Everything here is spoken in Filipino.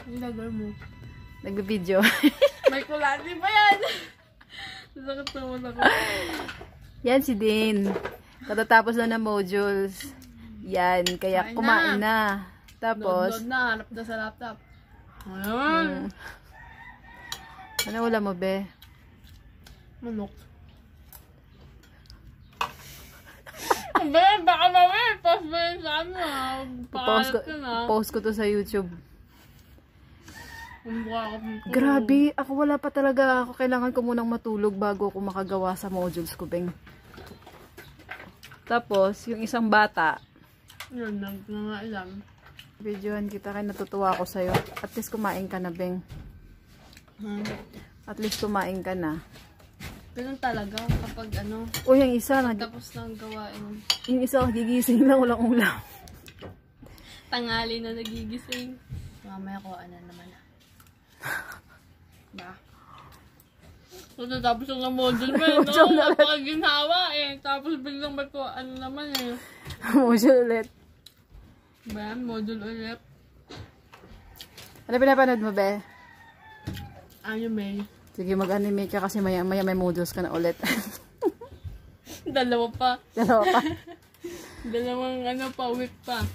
Ang gagawin mo. Nag-video. May kulati pa yan. Nasakit naman ako. Yan si Din. Katatapos na ng modules. Yan, kaya kumain na. Tapos, Download na, harap na sa laptop. Ayan. ano ulam mo, be? Manok. Be, baka mawin. Post mo yun sa ano ha. Pakalat ka na. Post ko to sa YouTube. Kumbuka ka po. Grabe, ako wala pa talaga. Ako kailangan ko munang matulog bago ako makagawa sa modules ko, Beng. Tapos, yung isang bata, Yun, nagngangailan. videohan kita kaya natutuwa ako sa'yo. At least kumain ka na, Beng. At least kumain ka na. Ganun talaga kapag ano, O, yung isa, tapos ng gawain. yung isa gigising na walang ulam. Tangali na nagigising. Mamaya ko ano naman. Ba? So, tapos yung module mo eh, no? Napakaginhawa eh. Tapos biglang may ko ano naman eh. Module ulit. Ba yan? Module ulit. Ano pinapanood mo, be? Anime. Sige, mag-anime ka kasi maya may modules ka na ulit. Dalawa pa. Dalawa pa. Dalawang ano pa, week pa.